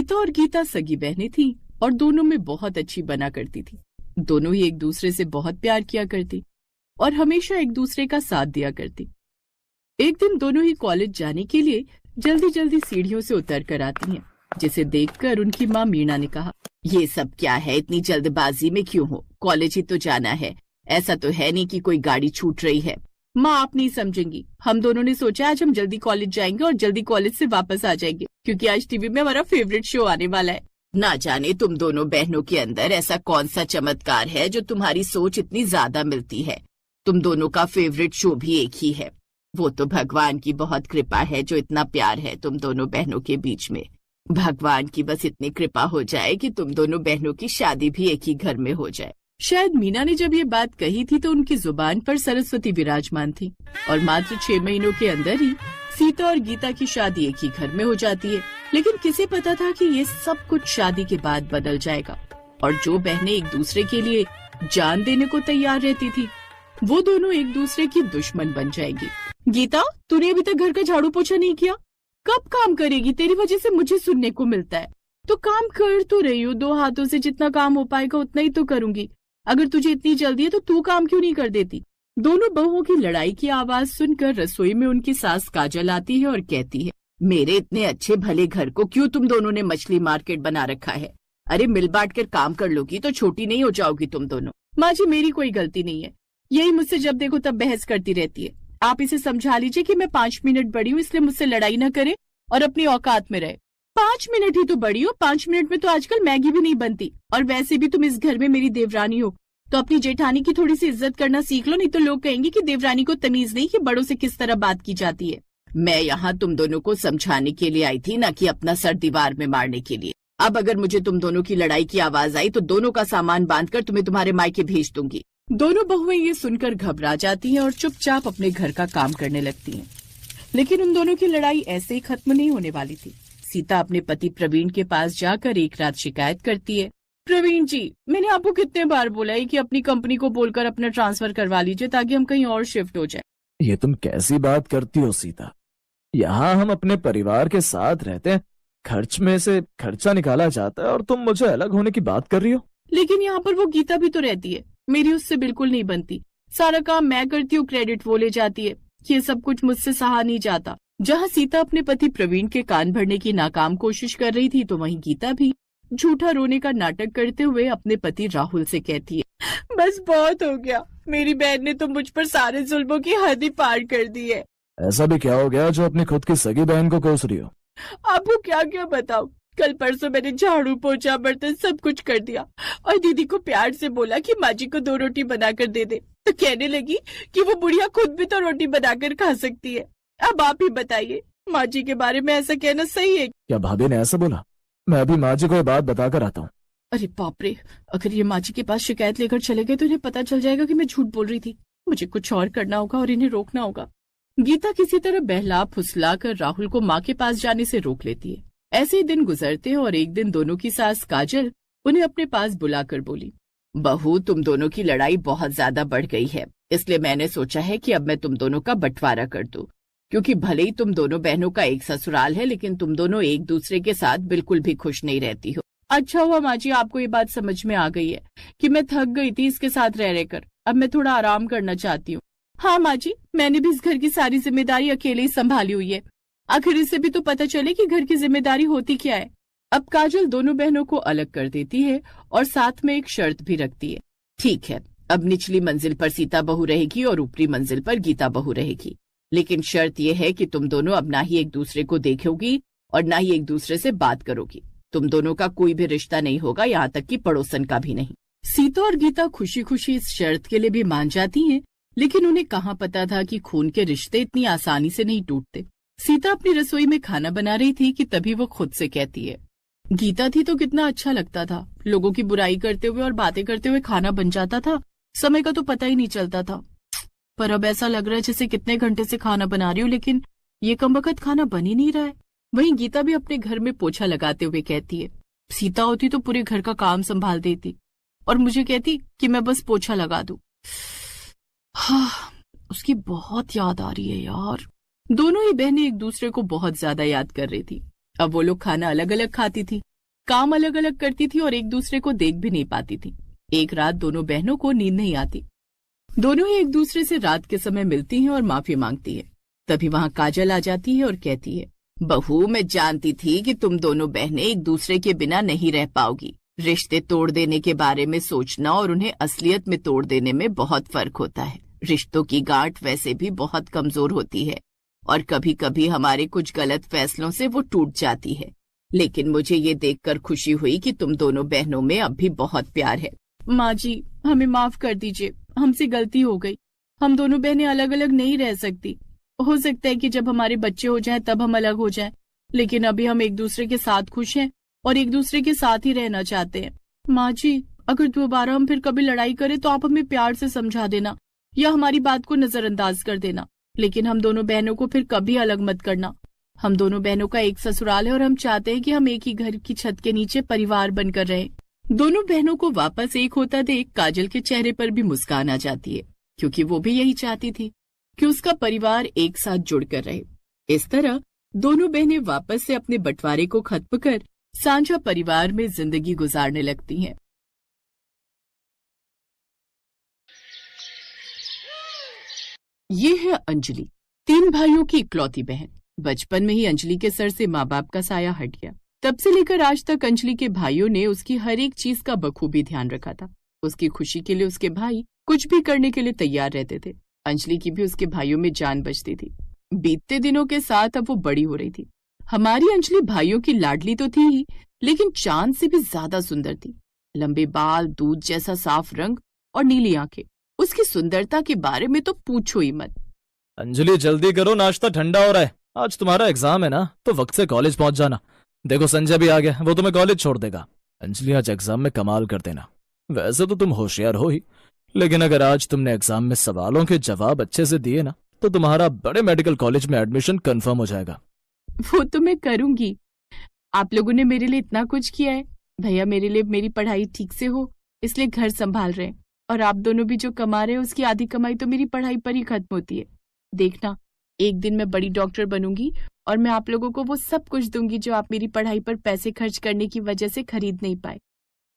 सीता और गीता सगी बहनें थीं और दोनों में बहुत अच्छी बना करती थी। दोनों ही एक दूसरे से बहुत प्यार किया करती और हमेशा एक दूसरे का साथ दिया करती। एक दिन दोनों ही कॉलेज जाने के लिए जल्दी जल्दी सीढ़ियों से उतर कर आती हैं, जिसे देखकर उनकी माँ मीना ने कहा, ये सब क्या है, इतनी जल्दबाजी में क्यों हो? कॉलेज ही तो जाना है, ऐसा तो है नहीं कि कोई गाड़ी छूट रही है। माँ आप नहीं समझेंगी, हम दोनों ने सोचा आज हम जल्दी कॉलेज जाएंगे और जल्दी कॉलेज से वापस आ जाएंगे, क्योंकि आज टीवी में हमारा फेवरेट शो आने वाला है। ना जाने तुम दोनों बहनों के अंदर ऐसा कौन सा चमत्कार है जो तुम्हारी सोच इतनी ज्यादा मिलती है। तुम दोनों का फेवरेट शो भी एक ही है। वो तो भगवान की बहुत कृपा है जो इतना प्यार है तुम दोनों बहनों के बीच में। भगवान की बस इतनी कृपा हो जाए कि तुम दोनों बहनों की शादी भी एक ही घर में हो जाए। शायद मीना ने जब ये बात कही थी तो उनकी जुबान पर सरस्वती विराजमान थी और मात्र 6 महीनों के अंदर ही सीता और गीता की शादी एक ही घर में हो जाती है। लेकिन किसे पता था कि ये सब कुछ शादी के बाद बदल जाएगा और जो बहनें एक दूसरे के लिए जान देने को तैयार रहती थी वो दोनों एक दूसरे की दुश्मन बन जाएंगी। गीता, तूने अभी तक घर का झाड़ू पोछा नहीं किया, कब काम करेगी? तेरी वजह से मुझे सुनने को मिलता है। तो काम कर तो रही हूँ, 2 हाथों से जितना काम हो पाएगा उतना ही तो करूंगी। अगर तुझे इतनी जल्दी है तो तू काम क्यों नहीं कर देती? दोनों बहुओं की लड़ाई की आवाज सुनकर रसोई में उनकी सास काजल आती है और कहती है, मेरे इतने अच्छे भले घर को क्यों तुम दोनों ने मछली मार्केट बना रखा है? अरे मिल बांट कर काम कर लोगी तो छोटी नहीं हो जाओगी तुम दोनों। माँ जी मेरी कोई गलती नहीं है, यही मुझसे जब देखो तब बहस करती रहती है। आप इसे समझा लीजिए कि मैं 5 मिनट बड़ी हूँ, इसलिए मुझसे लड़ाई न करे और अपनी औकात में रहे। 5 मिनट ही तो बड़ी हो, 5 मिनट में तो आजकल मैगी भी नहीं बनती। और वैसे भी तुम इस घर में मेरी देवरानी हो तो अपनी जेठानी की थोड़ी सी इज्जत करना सीख लो, नहीं तो लोग कहेंगे कि देवरानी को तमीज नहीं कि बड़ों से किस तरह बात की जाती है। मैं यहाँ तुम दोनों को समझाने के लिए आई थी, न कि अपना सर दीवार में मारने के लिए। अब अगर मुझे तुम दोनों की लड़ाई की आवाज आई तो दोनों का सामान बांधकर तुम्हें तुम्हारे मायके भेज दूंगी। दोनों बहुएं ये सुनकर घबरा जाती हैं और चुपचाप अपने घर का काम करने लगती हैं। लेकिन उन दोनों की लड़ाई ऐसे ही खत्म नहीं होने वाली थी। सीता अपने पति प्रवीण के पास जाकर एक रात शिकायत करती है, प्रवीण जी, मैंने आपको कितने बार बोला है कि अपनी कंपनी को बोलकर अपना ट्रांसफर करवा लीजिए ताकि हम कहीं और शिफ्ट हो जाए। ये तुम कैसी बात करती हो सीता? यहाँ हम अपने परिवार के साथ रहते हैं, खर्च में से खर्चा निकाला जाता है और तुम मुझे अलग होने की बात कर रही हो। लेकिन यहाँ पर वो गीता भी तो रहती है, मेरी उससे बिल्कुल नहीं बनती। सारा काम मैं करती हूँ, क्रेडिट वो ले जाती है। ये सब कुछ मुझसे सहा नहीं जाता। जहाँ सीता अपने पति प्रवीण के कान भरने की नाकाम कोशिश कर रही थी तो वहीं गीता भी झूठा रोने का नाटक करते हुए अपने पति राहुल से कहती है, बस बहुत हो गया, मेरी बहन ने तो मुझ पर सारे जुल्मों की हद ही पार कर दी है। ऐसा भी क्या हो गया जो अपनी खुद की सगी बहन को कोस रही हो? आपको क्या क्या बताऊं, कल परसों मैंने झाड़ू पोछा बर्तन सब कुछ कर दिया और दीदी को प्यार से बोला कि माँ जी को 2 रोटी बनाकर दे दे, तो कहने लगी कि वो बुढ़िया खुद भी तो रोटी बनाकर खा सकती है। अब आप ही बताइए, माँ जी के बारे में ऐसा कहना सही है? क्या भाभी ने ऐसा बोला? मैं अभी माँ जी को ये बात बताकर आता हूँ। अरे बाप रे, अगर ये माँ जी के पास शिकायत लेकर चले गए तो इन्हें पता चल जाएगा कि मैं झूठ बोल रही थी। मुझे कुछ और करना होगा और इन्हें रोकना होगा। गीता किसी तरह बहला फुसला कर राहुल को माँ के पास जाने से रोक लेती है। ऐसे ही दिन गुजरते हैं और एक दिन दोनों की सास काजल उन्हें अपने पास बुलाकर बोली, बहू तुम दोनों की लड़ाई बहुत ज्यादा बढ़ गई है, इसलिए मैंने सोचा है कि अब मैं तुम दोनों का बंटवारा कर दूं। क्योंकि भले ही तुम दोनों बहनों का एक ससुराल है लेकिन तुम दोनों एक दूसरे के साथ बिल्कुल भी खुश नहीं रहती हो। अच्छा हुआ माँ जी आपको ये बात समझ में आ गई है कि मैं थक गई थी इसके साथ रह रहकर, अब मैं थोड़ा आराम करना चाहती हूँ। हाँ माँ जी, मैंने भी इस घर की सारी जिम्मेदारी अकेले ही संभाली हुई है, आखिर इससे भी तो पता चले कि घर की जिम्मेदारी होती क्या है। अब काजल दोनों बहनों को अलग कर देती है और साथ में एक शर्त भी रखती है, ठीक है अब निचली मंजिल पर सीता बहू रहेगी और ऊपरी मंजिल पर गीता बहू रहेगी, लेकिन शर्त यह है कि तुम दोनों अब ना ही एक दूसरे को देखोगी और ना ही एक दूसरे से बात करोगी। तुम दोनों का कोई भी रिश्ता नहीं होगा, यहाँ तक कि पड़ोसन का भी नहीं। सीता और गीता खुशी खुशी इस शर्त के लिए भी मान जाती हैं, लेकिन उन्हें कहाँ पता था कि खून के रिश्ते इतनी आसानी से नहीं टूटते। सीता अपनी रसोई में खाना बना रही थी कि तभी वो खुद से कहती है, गीता थी तो कितना अच्छा लगता था, लोगों की बुराई करते हुए और बातें करते हुए खाना बन जाता था, समय का तो पता ही नहीं चलता था। पर अब ऐसा लग रहा है जैसे कितने घंटे से खाना बना रही हूँ लेकिन ये कमबख्त खाना बन ही नहीं रहा है। वहीं गीता भी अपने घर में पोछा लगाते हुए कहती है, सीता होती तो पूरे घर का काम संभाल देती और मुझे कहती कि मैं बस पोछा लगा दूं। हाँ, उसकी बहुत याद आ रही है यार। दोनों ही बहनें एक दूसरे को बहुत ज्यादा याद कर रही थी। अब वो लोग खाना अलग अलग खाती थी काम अलग अलग करती थी और एक दूसरे को देख भी नहीं पाती थी। एक रात दोनों बहनों को नींद नहीं आती। दोनों ही एक दूसरे से रात के समय मिलती हैं और माफी मांगती है। तभी वहां काजल आ जाती है और कहती है, बहू, मैं जानती थी कि तुम दोनों बहनें एक दूसरे के बिना नहीं रह पाओगी। रिश्ते तोड़ देने के बारे में सोचना और उन्हें असलियत में तोड़ देने में बहुत फर्क होता है। रिश्तों की गांठ वैसे भी बहुत कमजोर होती है और कभी कभी हमारे कुछ गलत फैसलों से वो टूट जाती है। लेकिन मुझे ये देखकर खुशी हुई कि तुम दोनों बहनों में अब भी बहुत प्यार है। माँ जी, हमें माफ कर दीजिए, हमसे गलती हो गई। हम दोनों बहनें अलग अलग नहीं रह सकती। हो सकता है कि जब हमारे बच्चे हो जाएं तब हम अलग हो जाएं, लेकिन अभी हम एक दूसरे के साथ खुश हैं और एक दूसरे के साथ ही रहना चाहते हैं। माँ जी, अगर दोबारा हम फिर कभी लड़ाई करें तो आप हमें प्यार से समझा देना या हमारी बात को नजरअंदाज कर देना, लेकिन हम दोनों बहनों को फिर कभी अलग मत करना। हम दोनों बहनों का एक ससुराल है और हम चाहते हैं कि हम एक ही घर की छत के नीचे परिवार बनकर रहें। दोनों बहनों को वापस एक होता देख काजल के चेहरे पर भी मुस्कान आ जाती है, क्योंकि वो भी यही चाहती थी कि उसका परिवार एक साथ जुड़कर रहे। इस तरह दोनों बहनें वापस से अपने बंटवारे को खत्म कर साझा परिवार में जिंदगी गुजारने लगती हैं। ये है अंजलि, 3 भाइयों की इकलौती बहन। बचपन में ही अंजलि के सर से माँ बाप का साया हट गया। तब से लेकर आज तक अंजलि के भाइयों ने उसकी हर एक चीज का बखूबी ध्यान रखा था। उसकी खुशी के लिए उसके भाई कुछ भी करने के लिए तैयार रहते थे। अंजलि की भी उसके भाइयों में जान बचती थी। बीतते दिनों के साथ अब वो बड़ी हो रही थी। हमारी अंजलि भाइयों की लाडली तो थी ही, लेकिन चांद से भी ज्यादा सुंदर थी। लंबे बाल, दूध जैसा साफ रंग और नीली आंखें। उसकी सुंदरता के बारे में तो पूछो ही मत। अंजलि, जल्दी करो, नाश्ता ठंडा हो रहा है। आज तुम्हारा एग्जाम है ना, तो वक्त से कॉलेज पहुंच जाना। देखो संजय भी आ गया, वो तुम्हें कॉलेज छोड़ देगा। अंजलि, आज एग्जाम में कमाल कर देना। वैसे तो तुम होशियार हो ही, लेकिन अगर आज तुमने एग्जाम में सवालों के जवाब अच्छे से दिए ना, तो तुम्हारा बड़े मेडिकल कॉलेज में एडमिशन कंफर्म हो जाएगा। वो तो मैं करूंगी। आप लोगों ने मेरे लिए इतना कुछ किया है। भैया मेरे लिए मेरी पढ़ाई ठीक से हो इसलिए घर संभाल रहे हैं, और आप दोनों भी जो कमा रहे हैं उसकी आधी कमाई तो मेरी पढ़ाई पर ही खत्म होती है। देखना, एक दिन मैं बड़ी डॉक्टर बनूंगी और मैं आप लोगों को वो सब कुछ दूंगी जो आप मेरी पढ़ाई पर पैसे खर्च करने की वजह से खरीद नहीं पाए।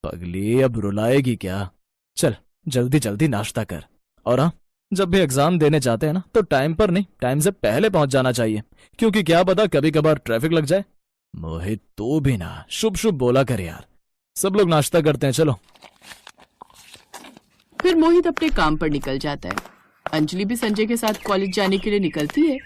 पगली, अब रुलाएगी क्या? चल जल्दी जल्दी नाश्ता कर। और हाँ, जब भी एग्जाम देने जाते हैं ना, तो टाइम पर नहीं, टाइम से पहले पहुंच जाना चाहिए, क्योंकि क्या पता कभी कभार ट्रैफिक लग जाए। मोहित, तो भी ना शुभ शुभ बोला कर यार। सब लोग नाश्ता करते हैं, चलो। फिर मोहित अपने काम पर निकल जाता है। अंजलि भी संजय के साथ कॉलेज जाने के लिए निकलती है।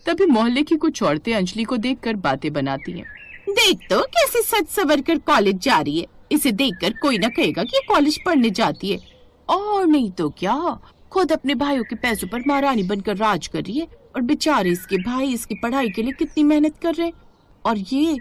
तभी मोहल्ले की कुछ औरतें अंजलि को देखकर बातें बनाती हैं। देख तो कैसे सज सवर कर कॉलेज जा रही है। इसे देखकर कोई न कहेगा कि कॉलेज पढ़ने जाती है, और नहीं तो क्या, खुद अपने भाइयों के पैसों पर महारानी बनकर राज कर रही है, और बेचारे इसके भाई इसकी पढ़ाई के लिए कितनी मेहनत कर रहे हैं, और ये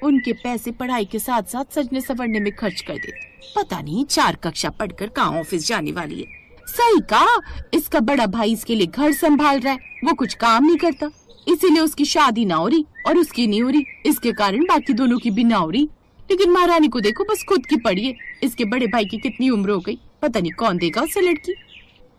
उनके पैसे पढ़ाई के साथ साथ सजने संवरने में खर्च कर देते। पता नहीं 4 कक्षा पढ़कर कहाँ ऑफिस जाने वाली है। सही कहा, इसका बड़ा भाई इसके लिए घर संभाल रहा है, वो कुछ काम नहीं करता, इसीलिए उसकी शादी ना हो रही और उसकी नहीं हो रही। इसके कारण बाकी दोनों की भी ना हो रही। लेकिन महारानी को देखो, बस खुद की पड़ी है। इसके बड़े भाई की कितनी उम्र हो गई, पता नहीं कौन देगा उसे लड़की।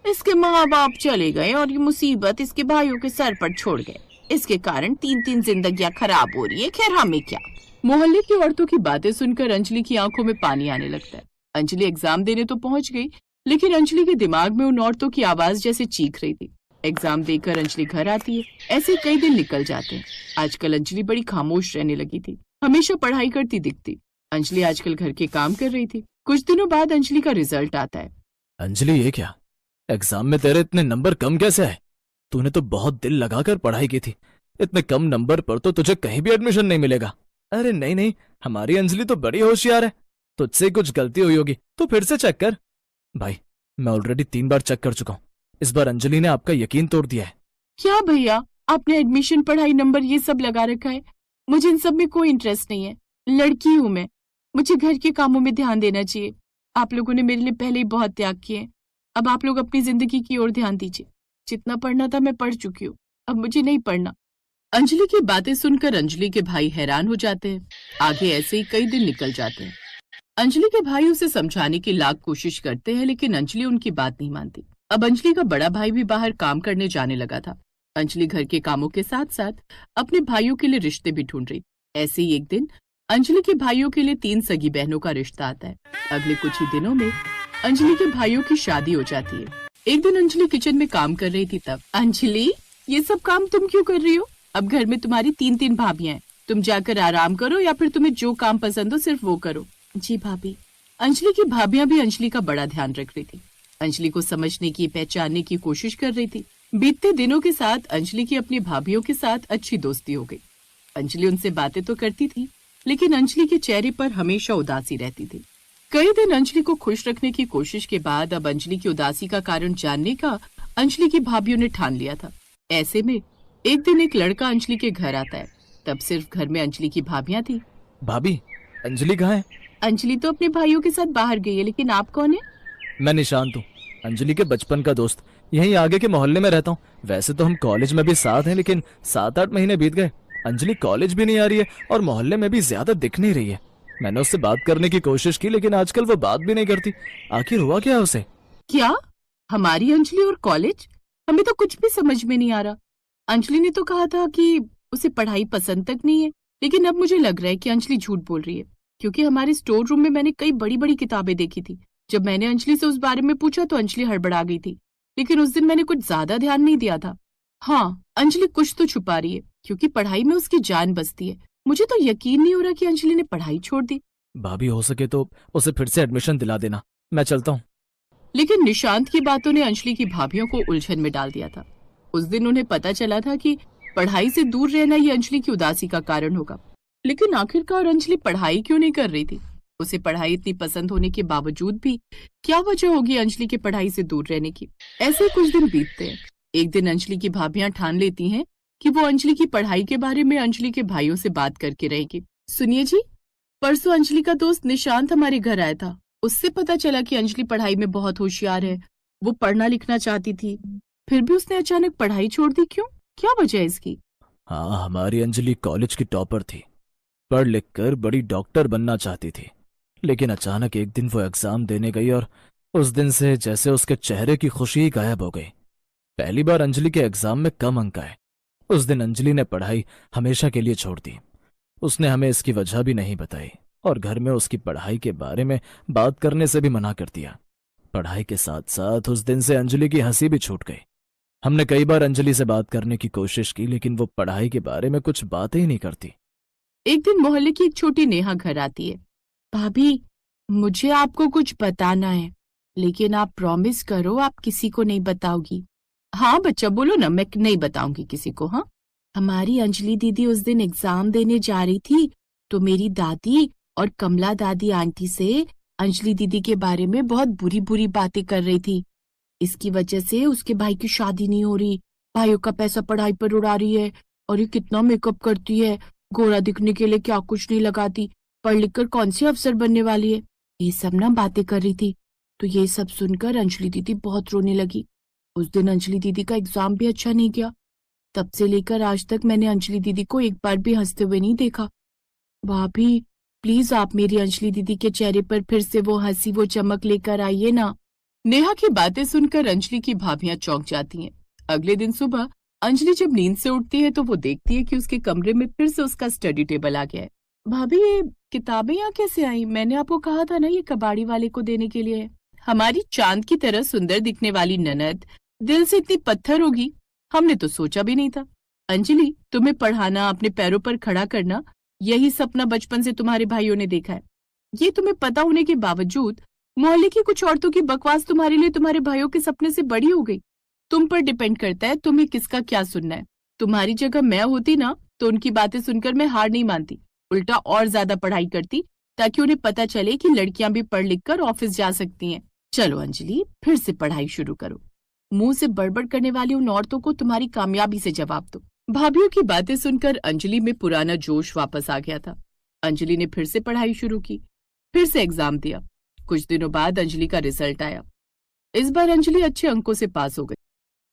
इसके माँ बाप चले गए और ये मुसीबत इसके भाइयों के सर पर छोड़ गए। इसके कारण 3-3 जिंदगियां खराब हो रही है। खैर हमें क्या। मोहल्ले की औरतों की बातें सुनकर अंजलि की आंखों में पानी आने लगता है। अंजलि एग्जाम देने तो पहुंच गई, लेकिन अंजलि के दिमाग में उन औरतों की आवाज जैसे चीख रही थी। एग्जाम देकर अंजलि घर आती है। ऐसे कई दिन निकल जाते हैं। आजकल अंजलि बड़ी खामोश रहने लगी थी, हमेशा पढ़ाई करती दिखती। अंजलि आजकल घर के काम कर रही थी। कुछ दिनों बाद अंजलि का रिजल्ट आता है। अंजलि, ये क्या, एग्जाम में तेरे इतने नंबर कम कैसे आए? तूने तो बहुत दिल लगाकर पढ़ाई की थी। इतने कम नंबर पर तो तुझे कहीं भी एडमिशन नहीं मिलेगा। अरे नहीं नहीं, हमारी अंजलि तो बड़ी होशियार है। तुझसे कुछ गलती हुई होगी तो फिर से चेक कर। भाई, मैं ऑलरेडी 3 बार चेक कर चुका हूँ। इस बार अंजलि ने आपका यकीन तोड़ दिया है। क्या भैया, आपने एडमिशन, पढ़ाई, नंबर ये सब लगा रखा है? मुझे इन सब में कोई इंटरेस्ट नहीं है। लड़की हूँ मैं, मुझे घर के कामों में ध्यान देना चाहिए। आप लोगों ने मेरे लिए पहले ही बहुत त्याग किए। अब आप लोग अपनी जिंदगी की ओर ध्यान दीजिए। जितना पढ़ना था मैं पढ़ चुकी हूँ, अब मुझे नहीं पढ़ना। अंजलि की बातें सुनकर अंजलि के भाई हैरान हो जाते हैं। आगे ऐसे ही कई दिन निकल जाते हैं। अंजलि के भाई उसे समझाने की लाख कोशिश करते हैं, लेकिन अंजलि उनकी बात नहीं मानती। अब अंजलि का बड़ा भाई भी बाहर काम करने जाने लगा था। अंजलि घर के कामों के साथ साथ अपने भाइयों के लिए रिश्ते भी ढूंढ रही। ऐसे ही एक दिन अंजलि के भाइयों के लिए 3 सगी बहनों का रिश्ता आता है। अगले कुछ ही दिनों में अंजलि के भाइयों की शादी हो जाती है। एक दिन अंजलि किचन में काम कर रही थी तब, अंजलि ये सब काम तुम क्यों कर रही हो? अब घर में तुम्हारी 3 भाभियां हैं, तुम जाकर आराम करो या फिर तुम्हें जो काम पसंद हो सिर्फ वो करो। जी भाभी। अंजलि की भाभियां भी अंजलि का बड़ा ध्यान रख रही थी, अंजलि को समझने की, पहचानने की कोशिश कर रही थी। बीतते दिनों के साथ अंजलि की अपनी भाभियों के साथ अच्छी दोस्ती हो गई। अंजलि उनसे बातें तो करती थी, लेकिन अंजलि के चेहरे पर हमेशा उदासी रहती थी। कई दिन अंजलि को खुश रखने की कोशिश के बाद अब अंजलि की उदासी का कारण जानने का अंजलि की भाभियों ने ठान लिया था। ऐसे में एक दिन एक लड़का अंजलि के घर आता है। तब सिर्फ घर में अंजलि की भाभियां थी। भाभी, अंजलि कहाँ है? अंजलि तो अपने भाइयों के साथ बाहर गई है, लेकिन आप कौन है? मैं निशांत हूँ, अंजलि के बचपन का दोस्त। यहीं आगे के मोहल्ले में रहता हूँ। वैसे तो हम कॉलेज में भी साथ हैं, लेकिन 7-8 महीने बीत गए। अंजलि कॉलेज भी नहीं आ रही है और मोहल्ले में भी ज्यादा दिख नहीं रही है। मैंने उससे बात करने की कोशिश की, लेकिन आजकल वो बात भी नहीं करती। आखिर हुआ क्या है उसे? क्या? हमारी अंजलि और कॉलेज? हमें तो कुछ भी समझ में नहीं आ रहा। अंजलि ने तो कहा था कि उसे पढ़ाई पसंद तक नहीं है, लेकिन अब मुझे लग रहा है कि अंजलि झूठ बोल रही है, क्योंकि हमारे स्टोर रूम में मैंने कई बड़ी बड़ी किताबें देखी थी। जब मैंने अंजलि से उस बारे में पूछा तो अंजलि हड़बड़ा गई थी, लेकिन उस दिन मैंने कुछ ज्यादा ध्यान नहीं दिया था। हाँ, अंजलि कुछ तो छुपा रही है, क्योंकि पढ़ाई में उसकी जान बसती है। मुझे तो यकीन नहीं हो रहा कि अंजलि ने पढ़ाई छोड़ दी। भाभी, हो सके तो उसे फिर से एडमिशन दिला देना। मैं चलता हूँ। लेकिन निशांत की बातों ने अंजलि की भाभियों को उलझन में डाल दिया था। उस दिन उन्हें पता चला था कि पढ़ाई से दूर रहना ये अंजलि की उदासी का कारण होगा। लेकिन आखिरकार अंजलि पढ़ाई क्यों नहीं कर रही थी? उसे पढ़ाई इतनी पसंद होने के बावजूद भी क्या वजह होगी अंजलि के पढ़ाई से दूर रहने की? ऐसे कुछ दिन बीतते हैं। एक दिन अंजलि की भाभियां ठान लेती हैं कि वो अंजलि की पढ़ाई के बारे में अंजलि के भाइयों से बात करके रहेगी। सुनिए जी, परसों अंजलि का दोस्त निशांत हमारे घर आया था। उससे पता चला कि अंजलि पढ़ाई में बहुत होशियार है, वो पढ़ना लिखना चाहती थी, फिर भी उसने अचानक पढ़ाई छोड़ दी। क्यों? क्या वजह है इसकी? हाँ, हमारी अंजलि कॉलेज की टॉपर थी, पढ़ लिख कर बड़ी डॉक्टर बनना चाहती थी। लेकिन अचानक एक दिन वो एग्जाम देने गई और उस दिन से जैसे उसके चेहरे की खुशी ही गायब हो गई। पहली बार अंजलि के एग्जाम में कम अंक आए। उस दिन अंजलि ने पढ़ाई हमेशा के लिए छोड़ दी। उसने हमें इसकी वजह भी नहीं बताई और घर में उसकी पढ़ाई के बारे में बात करने से भी मना कर दिया। पढ़ाई के साथ साथ उस दिन से अंजलि की हंसी भी छूट गई। हमने कई बार अंजलि से बात करने की कोशिश की, लेकिन वो पढ़ाई के बारे में कुछ बातें ही नहीं करती। एक दिन मोहल्ले की एक छोटी नेहा घर आती है। भाभी, मुझे आपको कुछ बताना है, लेकिन आप प्रॉमिस करो आप किसी को नहीं बताओगी। हाँ बच्चा, बोलो ना, मैं नहीं बताऊंगी किसी को। हाँ, हमारी अंजलि दीदी उस दिन एग्जाम देने जा रही थी, तो मेरी दादी और कमला दादी आंटी से अंजलि दीदी के बारे में बहुत बुरी बुरी बातें कर रही थी। इसकी वजह से उसके भाई की शादी नहीं हो रही, भाइयों का पैसा पढ़ाई पर उड़ा रही है, और ये कितना मेकअप करती है, गोरा दिखने के लिए क्या कुछ नहीं लगाती, पढ़ लिख कर कौन सी अफसर बनने वाली है। ये सब ना बातें कर रही थी। तो ये सब सुनकर अंजलि दीदी बहुत रोने लगी। उस दिन अंजलि दीदी का एग्जाम भी अच्छा नहीं गया। तब से लेकर आज तक मैंने अंजलि दीदी को एक बार भी हंसते हुए नहीं देखा। भाभी, प्लीज आप मेरी अंजलि दीदी के चेहरे पर फिर से वो हंसी, वो चमक लेकर आइए ना। नेहा की बातें सुनकर अंजलि की भाभियां चौंक जाती हैं। अगले दिन सुबह अंजलि जब नींद से उठती है तो वो देखती है कि उसके कमरे में फिर से उसका स्टडी टेबल आ गया है। भाभी, ये किताबें यहाँ कैसे आई? मैंने आपको कहा था ना ये कबाड़ी वाले को देने के लिए है। हमारी चांद की तरह सुंदर दिखने वाली ननद दिल से इतनी पत्थर होगी, हमने तो सोचा भी नहीं था। अंजलि, तुम्हें पढ़ाना, अपने पैरों पर खड़ा करना, यही सपना बचपन से तुम्हारे भाइयों ने देखा है। ये तुम्हें पता होने के बावजूद मोहल्ले की कुछ औरतों की बकवास तुम्हारे लिए तुम्हारे भाइयों के सपने से बड़ी हो गई। तुम पर डिपेंड करता है तुम्हें किसका क्या सुनना है। तुम्हारी जगह मैं होती ना तो उनकी बातें सुनकर मैं हार नहीं मानती, उल्टा और ज्यादा पढ़ाई करती, ताकि उन्हें पता चले कि लड़कियां भी पढ़ लिख कर ऑफिस जा सकती हैं। चलो अंजलि, फिर से पढ़ाई शुरू करो। मुंह से बड़बड़ करने वाली उन औरतों को तुम्हारी कामयाबी से जवाब दो। भाभियों की बातें सुनकर अंजलि में पुराना जोश वापस आ गया था। अंजलि ने फिर से पढ़ाई शुरू की, फिर से एग्जाम दिया। कुछ दिनों बाद अंजलि का रिजल्ट आया। इस बार अंजलि अच्छे अंकों से पास हो गई।